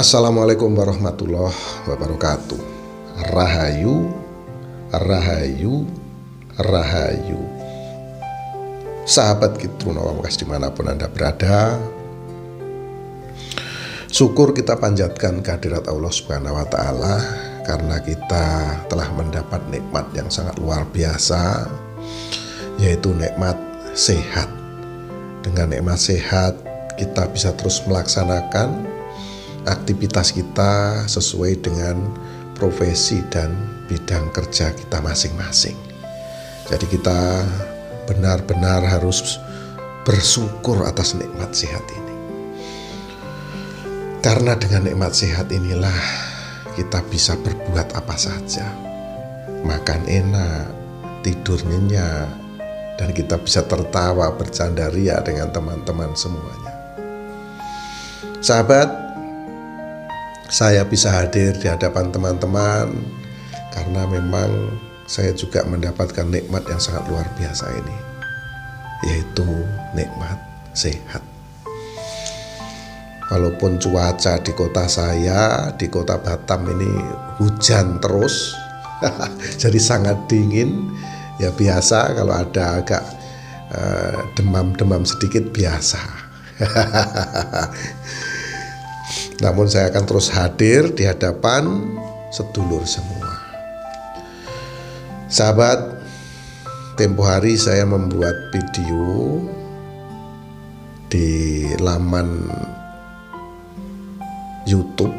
Assalamualaikum warahmatullahi wabarakatuh. Rahayu, rahayu, rahayu. Sahabat Kitru Nawamukas dimanapun Anda berada, syukur kita panjatkan kehadirat Allah Subhanahu wa Ta'ala karena kita telah mendapat nikmat yang sangat luar biasa, yaitu nikmat sehat. Dengan nikmat sehat kita bisa terus melaksanakan aktivitas kita sesuai dengan profesi dan bidang kerja kita masing-masing. Jadi kita benar-benar harus bersyukur atas nikmat sehat ini. Karena dengan nikmat sehat inilah kita bisa berbuat apa saja. Makan enak, tidur nyenyak, dan kita bisa tertawa bercanda ria dengan teman-teman semuanya. Sahabat, saya bisa hadir di hadapan teman-teman karena memang saya juga mendapatkan nikmat yang sangat luar biasa ini, yaitu nikmat sehat. Walaupun cuaca di kota saya, di kota Batam ini hujan terus, jadi sangat dingin. Ya biasa kalau ada agak demam-demam sedikit biasa. Namun saya akan terus hadir di hadapan sedulur semua. Sahabat, tempo hari saya membuat video di laman YouTube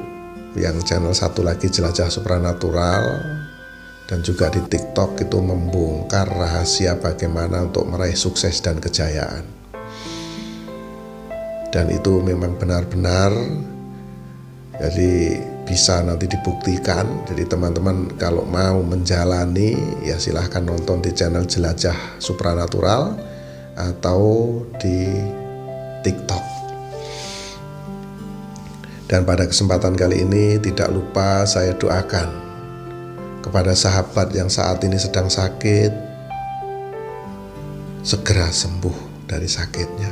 yang channel satu lagi Jelajah Supranatural, dan juga di TikTok itu membongkar rahasia bagaimana untuk meraih sukses dan kejayaan. Dan itu memang benar-benar jadi bisa nanti dibuktikan. Jadi teman-teman kalau mau menjalani ya silahkan nonton di channel Jelajah Supranatural atau di TikTok. Dan pada kesempatan kali ini tidak lupa saya doakan kepada sahabat yang saat ini sedang sakit, segera sembuh dari sakitnya.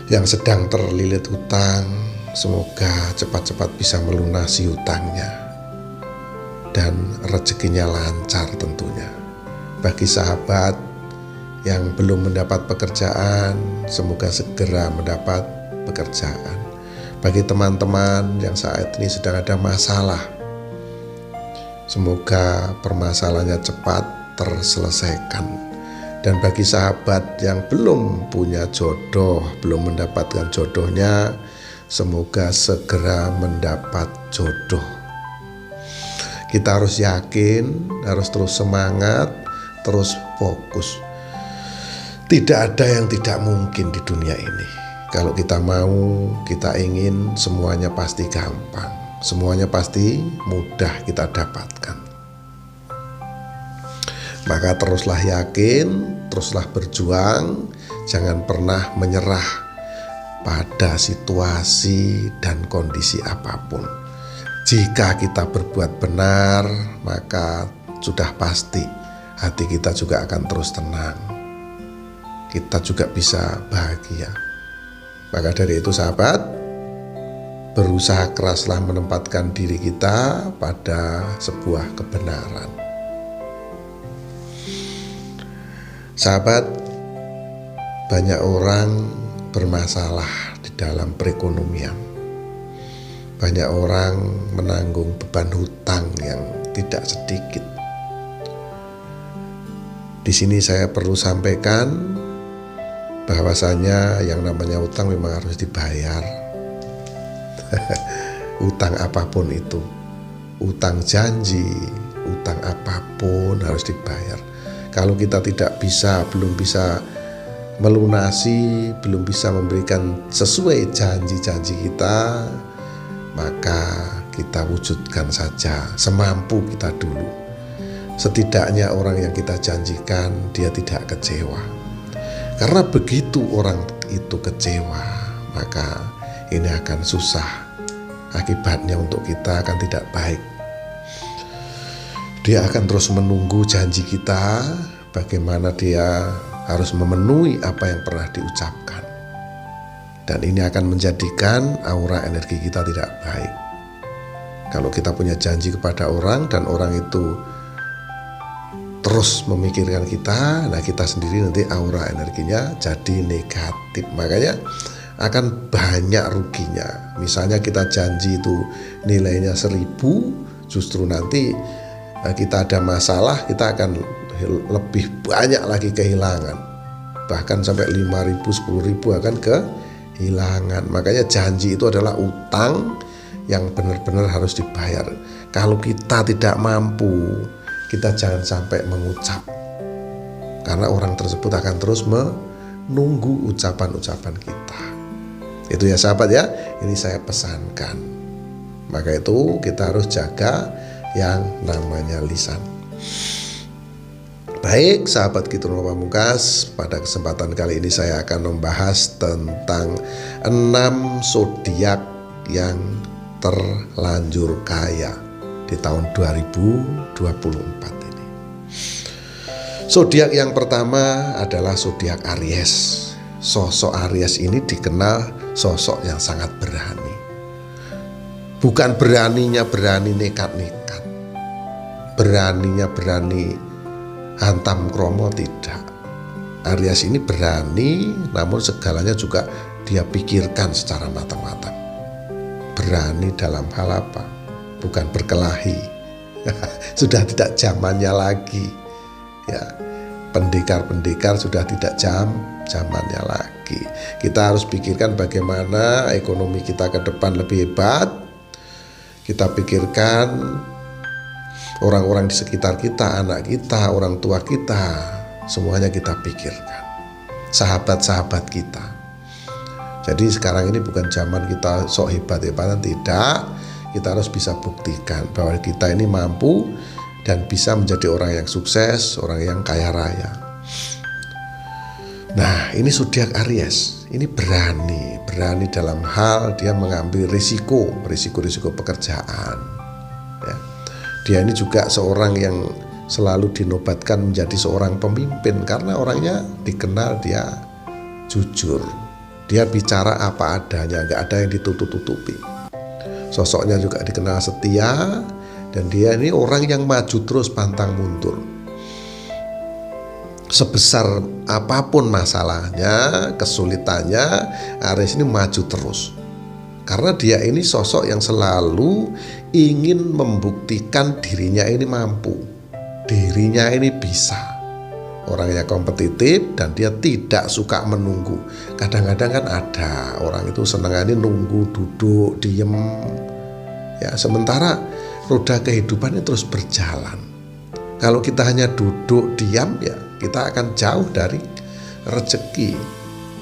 Yang sedang terlilit hutang, semoga cepat-cepat bisa melunasi hutangnya dan rezekinya lancar tentunya. Bagi sahabat yang belum mendapat pekerjaan, semoga segera mendapat pekerjaan. Bagi teman-teman yang saat ini sedang ada masalah, semoga permasalahannya cepat terselesaikan. Dan bagi sahabat yang belum punya jodoh, belum mendapatkan jodohnya, semoga segera mendapat jodoh. Kita harus yakin, harus terus semangat, terus fokus. Tidak ada yang tidak mungkin di dunia ini. Kalau kita mau, kita ingin, semuanya pasti gampang. Semuanya pasti mudah kita dapatkan. Maka teruslah yakin, teruslah berjuang, jangan pernah menyerah pada situasi dan kondisi apapun. Jika kita berbuat benar, maka sudah pasti hati kita juga akan terus tenang. Kita juga bisa bahagia. Maka dari itu sahabat, berusaha keraslah menempatkan diri kita pada sebuah kebenaran. Sahabat, banyak orang bermasalah di dalam perekonomian. Banyak orang menanggung beban hutang yang tidak sedikit. Di sini saya perlu sampaikan bahwasanya yang namanya hutang memang harus dibayar. Hutang apapun itu, hutang janji, hutang apapun harus dibayar. Kalau kita belum bisa melunasi, belum bisa memberikan sesuai janji-janji kita, maka kita wujudkan saja semampu kita dulu. Setidaknya orang yang kita janjikan dia tidak kecewa. Karena begitu orang itu kecewa, maka ini akan susah. Akibatnya untuk kita akan tidak baik. Dia akan terus menunggu janji kita, bagaimana dia harus memenuhi apa yang pernah diucapkan. Dan ini akan menjadikan aura energi kita tidak baik. Kalau kita punya janji kepada orang dan orang itu terus memikirkan kita, nah kita sendiri nanti aura energinya jadi negatif. Makanya akan banyak ruginya. Misalnya kita janji itu nilainya 1.000, justru nanti kita ada masalah, kita akan lebih banyak lagi kehilangan. Bahkan sampai 5.000, 10.000 akan kehilangan. Makanya janji itu adalah utang yang benar-benar harus dibayar. Kalau kita tidak mampu, kita jangan sampai mengucap, karena orang tersebut akan terus menunggu ucapan-ucapan kita. Itu ya sahabat ya, ini saya pesankan. Maka itu kita harus jaga yang namanya lisan. Baik sahabat Kitron Pamungkas, pada kesempatan kali ini saya akan membahas tentang 6 zodiak yang terlanjur kaya di tahun 2024 ini. Zodiak yang pertama adalah zodiak Aries. Sosok Aries ini dikenal sosok yang sangat berani. Bukan beraninya berani nekat-nekat, beraninya berani hantam kromo, tidak. Aries ini berani, namun segalanya juga dia pikirkan secara matang-matang. Berani dalam hal apa? Bukan berkelahi. Sudah tidak zamannya lagi. Ya, pendekar-pendekar sudah tidak zamannya lagi. Kita harus pikirkan bagaimana ekonomi kita ke depan lebih hebat. Kita pikirkan orang-orang di sekitar kita, anak kita, orang tua kita, semuanya kita pikirkan. Sahabat-sahabat kita. Jadi sekarang ini bukan zaman kita sok hebat-hebatan, tidak. Kita harus bisa buktikan bahwa kita ini mampu dan bisa menjadi orang yang sukses, orang yang kaya raya. Nah, ini zodiak Aries. Ini berani dalam hal dia mengambil risiko pekerjaan. Ya. Dia ini juga seorang yang selalu dinobatkan menjadi seorang pemimpin karena orangnya dikenal dia jujur. Dia bicara apa adanya, nggak ada yang ditutup-tutupi. Sosoknya juga dikenal setia, dan dia ini orang yang maju terus pantang mundur. Sebesar apapun masalahnya, kesulitannya, Aries ini maju terus. Karena dia ini sosok yang selalu ingin membuktikan dirinya ini mampu, dirinya ini bisa. Orangnya kompetitif dan dia tidak suka menunggu. Kadang-kadang kan ada orang itu senangannya nunggu, duduk, diem. Ya, sementara roda kehidupan ini terus berjalan. Kalau kita hanya duduk, diam, ya kita akan jauh dari rezeki.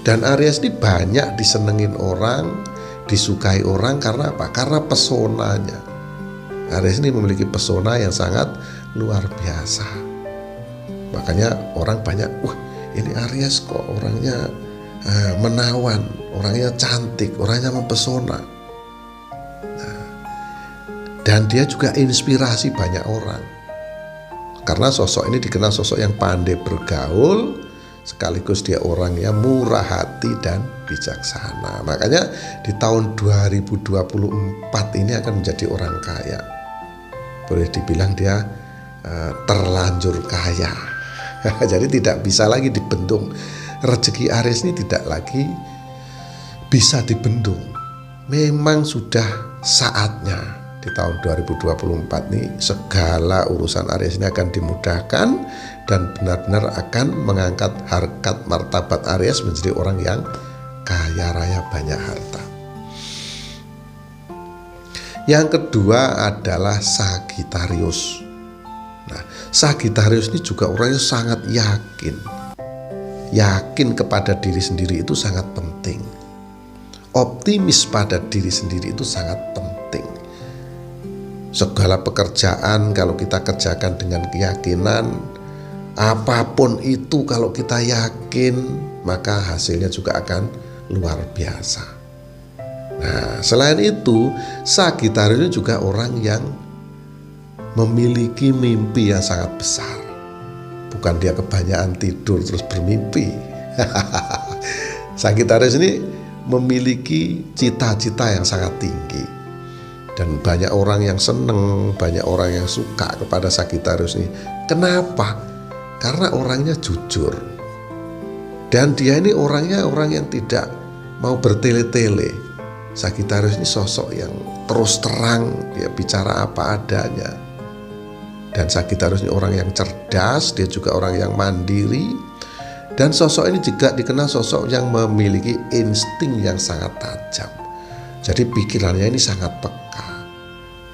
Dan Aries ini banyak disenengin orang, disukai orang karena apa? Karena pesonanya. Aries ini memiliki pesona yang sangat luar biasa. Makanya orang banyak, wah ini Aries kok orangnya menawan, orangnya cantik, orangnya mempesona. Nah, dan dia juga inspirasi banyak orang. Karena sosok ini dikenal sosok yang pandai bergaul, sekaligus dia orang yang murah hati dan bijaksana. Makanya di tahun 2024 ini akan menjadi orang kaya. Boleh dibilang dia terlanjur kaya. Jadi tidak bisa lagi dibendung. Rezeki Aries ini tidak lagi bisa dibendung. Memang sudah saatnya di tahun 2024 ini segala urusan Aries ini akan dimudahkan dan benar-benar akan mengangkat harkat martabat Aries menjadi orang yang kaya raya banyak harta. Yang kedua adalah Sagittarius. Nah, Sagittarius ini juga orangnya sangat yakin kepada diri sendiri itu sangat penting. Optimis pada diri sendiri itu sangat penting. Segala pekerjaan kalau kita kerjakan dengan keyakinan, apapun itu kalau kita yakin, maka hasilnya juga akan luar biasa. Nah, selain itu, Sagittarius juga orang yang memiliki mimpi yang sangat besar. Bukan dia kebanyakan tidur terus bermimpi. Sagittarius ini memiliki cita-cita yang sangat tinggi. Dan banyak orang yang seneng, banyak orang yang suka kepada Sagittarius ini. Kenapa? Karena orangnya jujur. Dan dia ini orangnya orang yang tidak mau bertele-tele. Sagittarius ini sosok yang terus terang, dia bicara apa adanya. Dan Sagittarius ini orang yang cerdas, dia juga orang yang mandiri. Dan sosok ini juga dikenal sosok yang memiliki insting yang sangat tajam. Jadi pikirannya ini sangat peka.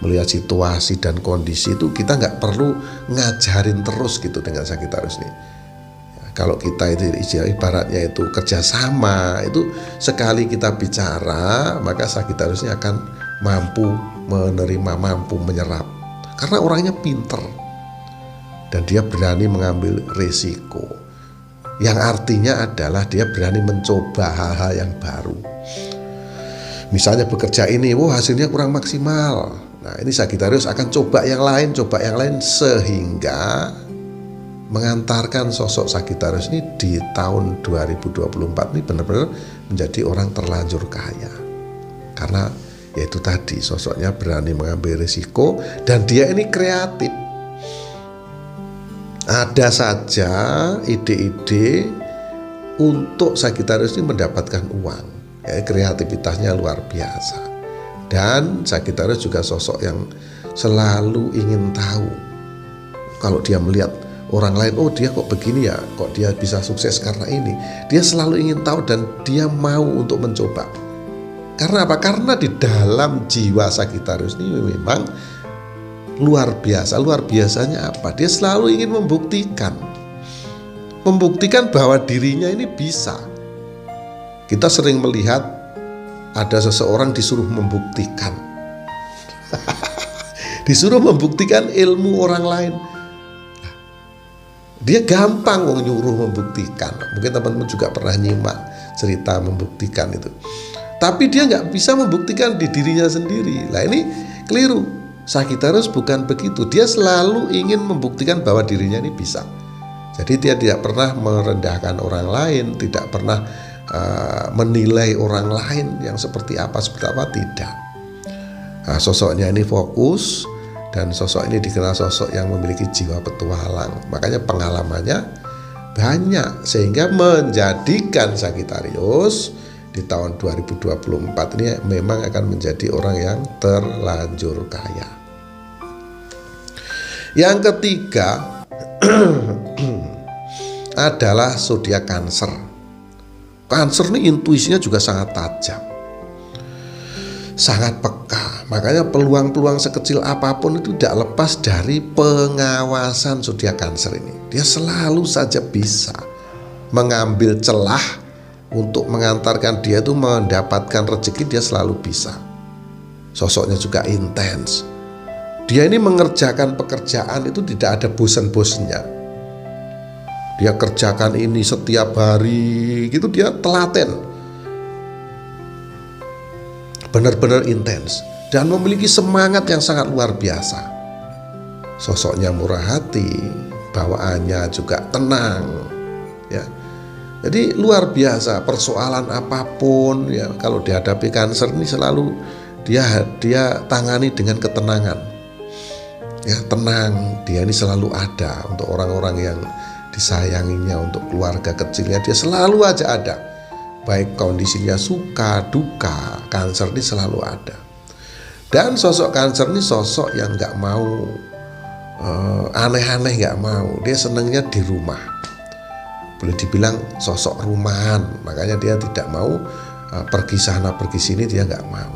Melihat situasi dan kondisi itu kita nggak perlu ngajarin terus gitu dengan Sagittarius ini. Ya, kalau kita itu ibaratnya itu kerjasama, itu sekali kita bicara maka Sagittarius ini akan mampu menerima, mampu menyerap. Karena orangnya pinter dan dia berani mengambil risiko. Yang artinya adalah dia berani mencoba hal-hal yang baru. Misalnya bekerja ini, hasilnya kurang maksimal. Nah, ini Sagittarius akan coba yang lain sehingga mengantarkan sosok Sagittarius ini di tahun 2024 ini benar-benar menjadi orang terlanjur kaya. Karena yaitu tadi sosoknya berani mengambil risiko dan dia ini kreatif. Ada saja ide-ide untuk Sagittarius ini mendapatkan uang. Ya, kreativitasnya luar biasa. Dan Sagittarius juga sosok yang selalu ingin tahu. Kalau dia melihat orang lain, dia kok begini ya, kok dia bisa sukses karena ini. Dia selalu ingin tahu dan dia mau untuk mencoba. Karena apa? Karena di dalam jiwa Sagittarius ini memang luar biasa. Luar biasanya apa? Dia selalu ingin membuktikan bahwa dirinya ini bisa. Kita sering melihat ada seseorang disuruh membuktikan disuruh membuktikan ilmu orang lain. Dia gampang nyuruh membuktikan. Mungkin teman-teman juga pernah nyimak cerita membuktikan itu. Tapi dia nggak bisa membuktikan di dirinya sendiri. Nah, ini keliru. Sagittarius bukan begitu. Dia selalu ingin membuktikan bahwa dirinya ini bisa. Jadi dia tidak pernah merendahkan orang lain, tidak pernah menilai orang lain yang seperti apa, tidak. Nah, sosoknya ini fokus dan sosok ini dikenal sosok yang memiliki jiwa petualang. Makanya pengalamannya banyak sehingga menjadikan Sagittarius di tahun 2024 ini memang akan menjadi orang yang terlanjur kaya. Yang ketiga adalah zodiak Cancer. Cancer ini intuisinya juga sangat tajam, sangat peka. Makanya peluang-peluang sekecil apapun itu tidak lepas dari pengawasan zodiak Cancer ini. Dia selalu saja bisa mengambil celah untuk mengantarkan dia itu mendapatkan rezeki. Dia selalu bisa. Sosoknya juga intens. Dia ini mengerjakan pekerjaan itu tidak ada bosan-bosannya. Dia kerjakan ini setiap hari gitu, dia telaten, benar-benar intens dan memiliki semangat yang sangat luar biasa. Sosoknya murah hati, bawaannya juga tenang, ya. Jadi luar biasa. Persoalan apapun ya, kalau dihadapi Cancer ini selalu dia tangani dengan ketenangan, ya, tenang. Dia ini selalu ada untuk orang-orang yang disayanginya, untuk keluarga kecilnya, dia selalu aja ada. Baik kondisinya suka, duka, Cancer ini selalu ada. Dan sosok Cancer ini sosok yang gak mau aneh-aneh, gak mau. Dia senangnya di rumah. Boleh dibilang sosok rumahan. Makanya dia tidak mau pergi sana, pergi sini, dia gak mau.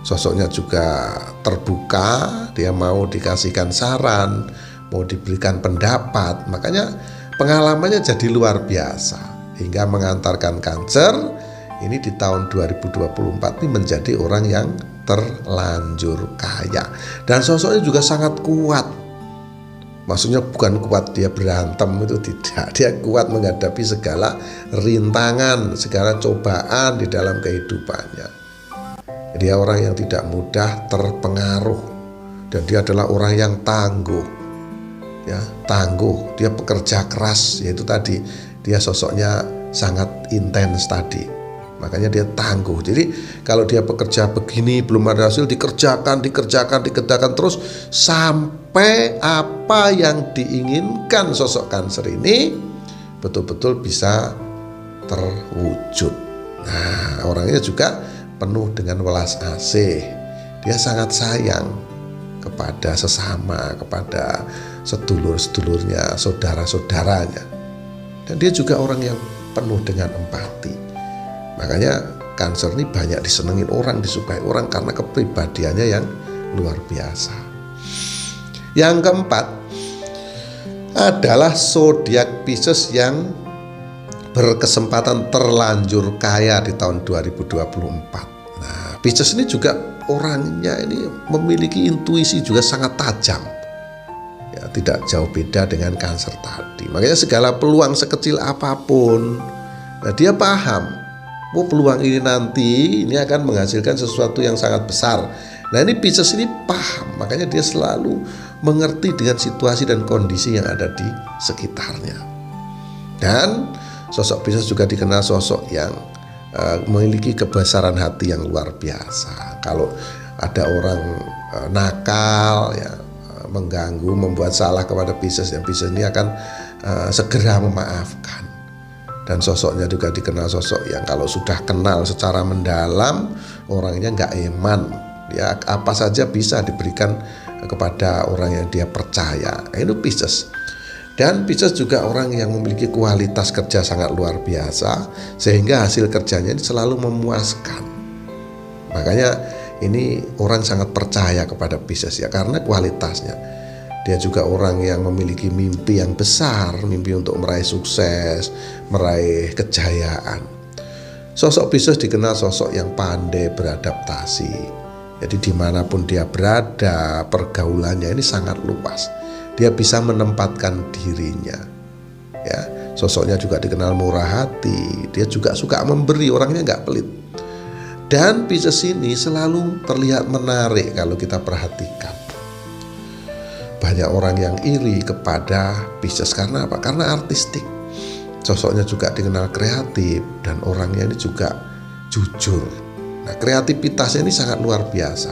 Sosoknya juga terbuka, dia mau dikasihkan saran, mau diberikan pendapat. Makanya pengalamannya jadi luar biasa hingga mengantarkan Cancer ini di tahun 2024 ini menjadi orang yang terlanjur kaya. Dan sosoknya juga sangat kuat. Maksudnya bukan kuat dia berantem, itu tidak. Dia kuat menghadapi segala rintangan, segala cobaan di dalam kehidupannya. Dia orang yang tidak mudah terpengaruh dan dia adalah orang yang tangguh. Ya, tangguh, dia pekerja keras, yaitu tadi dia sosoknya sangat intens tadi. Makanya dia tangguh. Jadi kalau dia bekerja begini belum ada hasil, dikerjakan terus sampai apa yang diinginkan sosok Cancer ini betul-betul bisa terwujud. Nah, orangnya juga penuh dengan welas asih. Dia sangat sayang kepada sesama, kepada sedulur-sedulurnya, saudara-saudaranya. Dan dia juga orang yang penuh dengan empati. Makanya Cancer ini banyak disenengin orang, disukai orang karena kepribadiannya yang luar biasa. Yang keempat adalah zodiak Pisces yang berkesempatan terlanjur kaya di tahun 2024. Nah, Pisces ini juga orangnya ini memiliki intuisi juga sangat tajam. Ya, tidak jauh beda dengan Cancer tadi. Makanya segala peluang sekecil apapun, nah dia paham, peluang ini nanti ini akan menghasilkan sesuatu yang sangat besar. Nah, ini Pisces ini paham, makanya dia selalu mengerti dengan situasi dan kondisi yang ada di sekitarnya. Dan sosok Pisces juga dikenal sosok yang memiliki kebesaran hati yang luar biasa. Kalau ada orang nakal ya, mengganggu, membuat salah kepada Pisces, yang Pisces ini akan segera memaafkan. Dan sosoknya juga dikenal sosok yang kalau sudah kenal secara mendalam, orangnya nggak eman, ya apa saja bisa diberikan kepada orang yang dia percaya. Itu Pisces. Dan Pisces juga orang yang memiliki kualitas kerja sangat luar biasa, sehingga hasil kerjanya selalu memuaskan. Makanya ini orang sangat percaya kepada Pisces ya, karena kualitasnya. Dia juga orang yang memiliki mimpi yang besar, mimpi untuk meraih sukses, meraih kejayaan. Sosok Pisces dikenal sosok yang pandai beradaptasi. Jadi dimanapun dia berada, pergaulannya ini sangat luas. Dia bisa menempatkan dirinya. Ya, sosoknya juga dikenal murah hati. Dia juga suka memberi, orangnya nggak pelit. Dan Pisces ini selalu terlihat menarik kalau kita perhatikan. Banyak orang yang iri kepada Pisces karena apa? Karena artistik. Sosoknya juga dikenal kreatif dan orangnya ini juga jujur. Nah, kreativitasnya ini sangat luar biasa.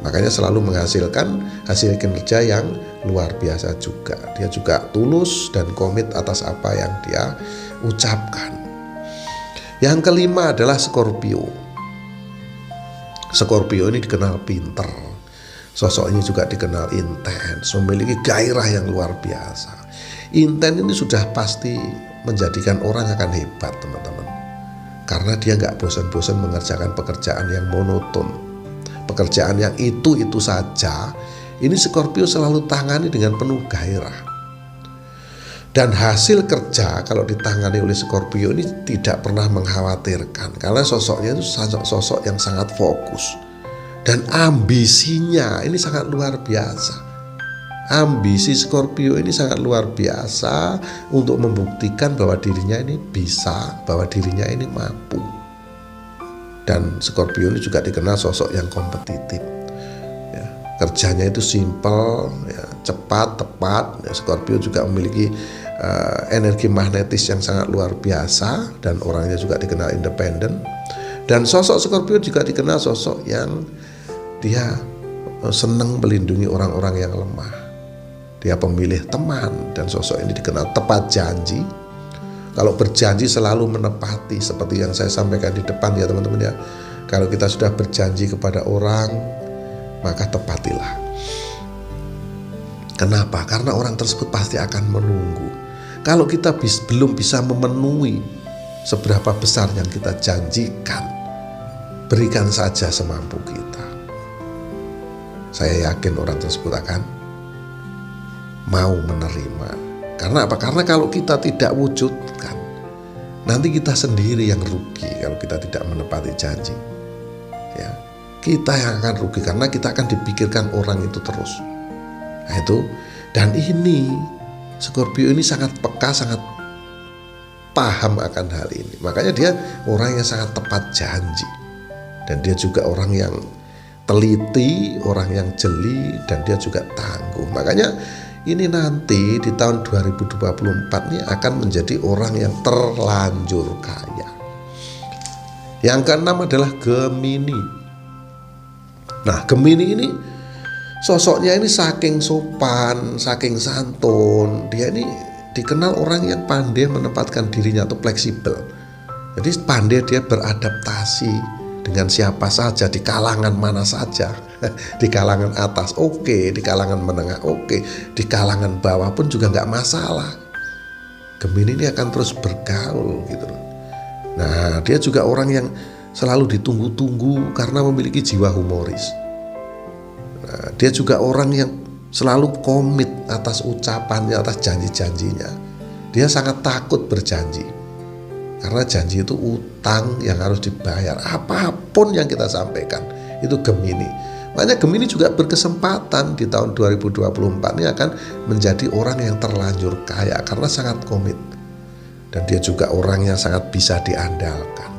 Makanya selalu menghasilkan hasil kinerja yang luar biasa juga. Dia juga tulus dan komit atas apa yang dia ucapkan. Yang kelima adalah Scorpio. Scorpio ini dikenal pinter. Sosok ini juga dikenal intens, memiliki gairah yang luar biasa. Intens ini sudah pasti menjadikan orang akan hebat, teman-teman. Karena dia nggak bosan-bosan mengerjakan pekerjaan yang monoton. Pekerjaan yang itu saja, ini Scorpio selalu tangani dengan penuh gairah. Dan hasil kerja kalau ditangani oleh Scorpio ini tidak pernah mengkhawatirkan, karena sosoknya itu sosok yang sangat fokus. Dan ambisinya ini sangat luar biasa. Ambisi Scorpio ini sangat luar biasa untuk membuktikan bahwa dirinya ini bisa, bahwa dirinya ini mampu. Dan Scorpio ini juga dikenal sosok yang kompetitif. Ya, kerjanya itu simple, ya, cepat, tepat. Ya, Scorpio juga memiliki energi magnetis yang sangat luar biasa dan orangnya juga dikenal independen. Dan sosok Scorpio juga dikenal sosok yang dia senang melindungi orang-orang yang lemah. Dia pemilih teman dan sosok ini dikenal tepat janji. Kalau berjanji selalu menepati, seperti yang saya sampaikan di depan ya teman-teman ya. Kalau kita sudah berjanji kepada orang, maka tepatilah. Kenapa? Karena orang tersebut pasti akan menunggu. Kalau kita belum bisa memenuhi seberapa besar yang kita janjikan, berikan saja semampu kita. Saya yakin orang tersebut akan mau menerima. Karena apa? Karena kalau kita tidak wujudkan, nanti kita sendiri yang rugi kalau kita tidak menepati janji. Ya, kita yang akan rugi karena kita akan dipikirkan orang itu terus. Nah itu, dan ini Scorpio ini sangat peka, sangat paham akan hal ini. Makanya dia orang yang sangat tepat janji. Dan dia juga orang yang teliti, orang yang jeli, dan dia juga tangguh. Makanya ini nanti di tahun 2024 ini akan menjadi orang yang terlanjur kaya. Yang keenam adalah Gemini. Nah, Gemini ini sosoknya ini saking sopan, saking santun. Dia ini dikenal orang yang pandai menempatkan dirinya atau fleksibel. Jadi pandai dia beradaptasi dengan siapa saja, di kalangan mana saja. Di kalangan atas oke, di kalangan menengah oke, di kalangan bawah pun juga nggak masalah. Gemini ini akan terus bergaul gitu loh. Nah, dia juga orang yang selalu ditunggu-tunggu karena memiliki jiwa humoris. Nah, dia juga orang yang selalu komit atas ucapannya, atas janji-janjinya. Dia sangat takut berjanji, karena janji itu utang yang harus dibayar. Apapun yang kita sampaikan, itu Gemini. Makanya Gemini juga berkesempatan di tahun 2024 ini akan menjadi orang yang terlanjur kaya karena sangat komit. Dan dia juga orang yang sangat bisa diandalkan.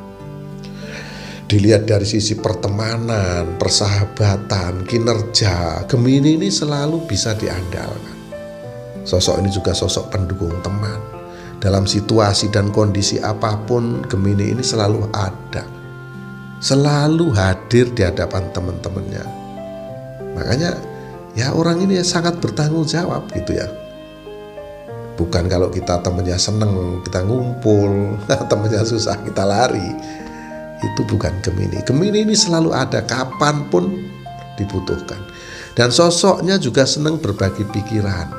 Dilihat dari sisi pertemanan, persahabatan, kinerja, Gemini ini selalu bisa diandalkan. Sosok ini juga sosok pendukung teman. Dalam situasi dan kondisi apapun, Gemini ini selalu ada. Selalu hadir di hadapan teman-temannya. Makanya ya orang ini sangat bertanggung jawab gitu ya. Bukan kalau kita temannya seneng kita ngumpul, temannya susah kita lari. Itu bukan Gemini. Gemini ini selalu ada kapanpun dibutuhkan. Dan sosoknya juga senang berbagi pikiran.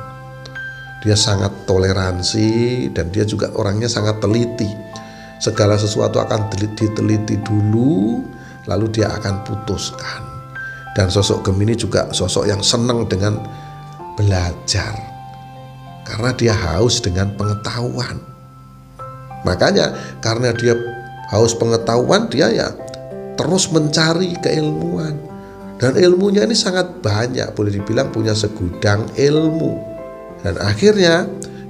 Dia sangat toleransi dan dia juga orangnya sangat teliti. Segala sesuatu akan diteliti dulu, lalu dia akan putuskan. Dan sosok Gemini juga sosok yang senang dengan belajar, karena dia haus dengan pengetahuan. Makanya karena dia haus pengetahuan, dia ya terus mencari keilmuan. Dan ilmunya ini sangat banyak, boleh dibilang punya segudang ilmu. Dan akhirnya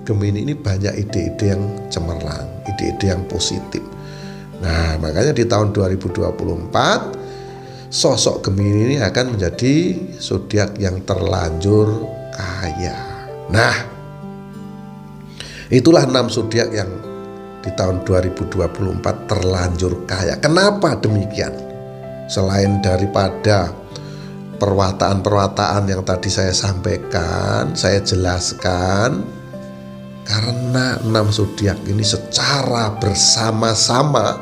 Gemini ini banyak ide-ide yang cemerlang, ide-ide yang positif. Nah, makanya di tahun 2024 sosok Gemini ini akan menjadi zodiak yang terlanjur kaya. Nah, itulah 6 zodiak yang di tahun 2024 terlanjur kaya. Kenapa demikian? Selain daripada perwataan-perwataan yang tadi saya sampaikan, saya jelaskan, karena 6 zodiak ini secara bersama-sama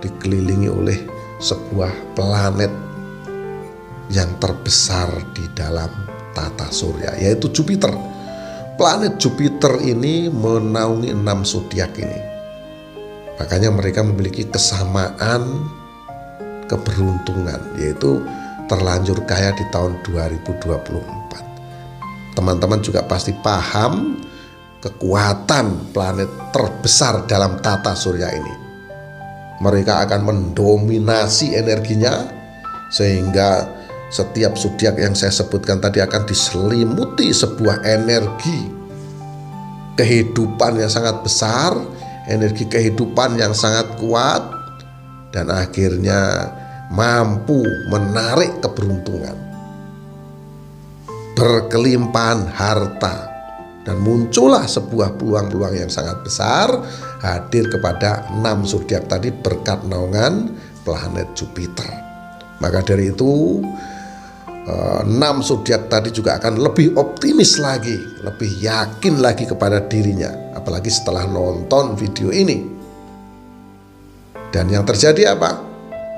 dikelilingi oleh sebuah planet yang terbesar di dalam tata surya, yaitu Jupiter. Planet Jupiter ini menaungi 6 zodiak ini. Makanya mereka memiliki kesamaan keberuntungan, yaitu terlanjur kaya di tahun 2024. Teman-teman juga pasti paham kekuatan planet terbesar dalam tata surya ini. Mereka akan mendominasi energinya, sehingga setiap zodiak yang saya sebutkan tadi akan diselimuti sebuah energi kehidupan yang sangat besar, energi kehidupan yang sangat kuat, dan akhirnya mampu menarik keberuntungan, berkelimpahan harta, dan muncullah sebuah peluang-peluang yang sangat besar hadir kepada 6 zodiak tadi berkat naungan planet Jupiter. Maka dari itu 6 zodiak tadi juga akan lebih optimis lagi, lebih yakin lagi kepada dirinya, apalagi setelah nonton video ini. Dan yang terjadi apa?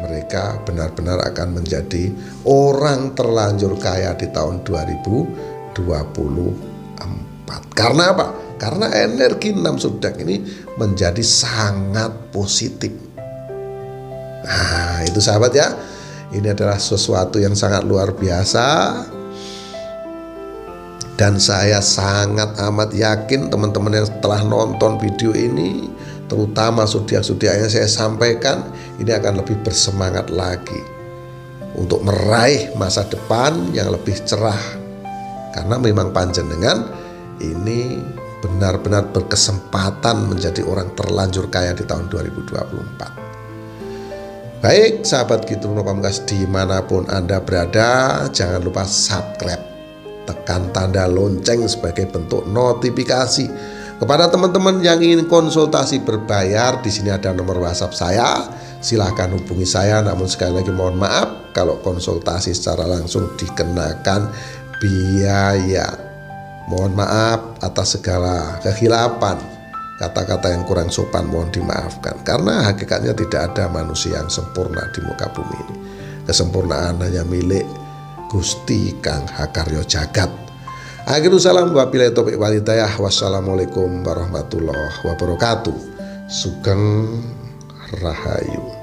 Mereka benar-benar akan menjadi orang terlanjur kaya di tahun 2024. Karena apa? Karena energi 6 zodiak ini menjadi sangat positif. Nah, itu sahabat ya. Ini adalah sesuatu yang sangat luar biasa. Dan saya sangat amat yakin teman-teman yang telah nonton video ini, terutama zodiak-zodiak yang saya sampaikan, ini akan lebih bersemangat lagi untuk meraih masa depan yang lebih cerah. Karena memang panjenengan ini benar-benar berkesempatan menjadi orang terlanjur kaya di tahun 2024. Baik sahabat Gitruno Pamungkas dimanapun Anda berada, jangan lupa subscribe, tekan tanda lonceng sebagai bentuk notifikasi. Kepada teman-teman yang ingin konsultasi berbayar, di sini ada nomor WhatsApp saya silakan hubungi saya. Namun sekali lagi mohon maaf kalau konsultasi secara langsung dikenakan biaya. Mohon maaf atas segala kekhilafan, kata-kata yang kurang sopan mohon dimaafkan. Karena hakikatnya tidak ada manusia yang sempurna di muka bumi ini. Kesempurnaan hanya milik Gusti Kang Hakaryo Jagat. Akhirul salam wabillahi taufiq wal hidayah. Wassalamualaikum warahmatullahi wabarakatuh. Sugeng Rahayu.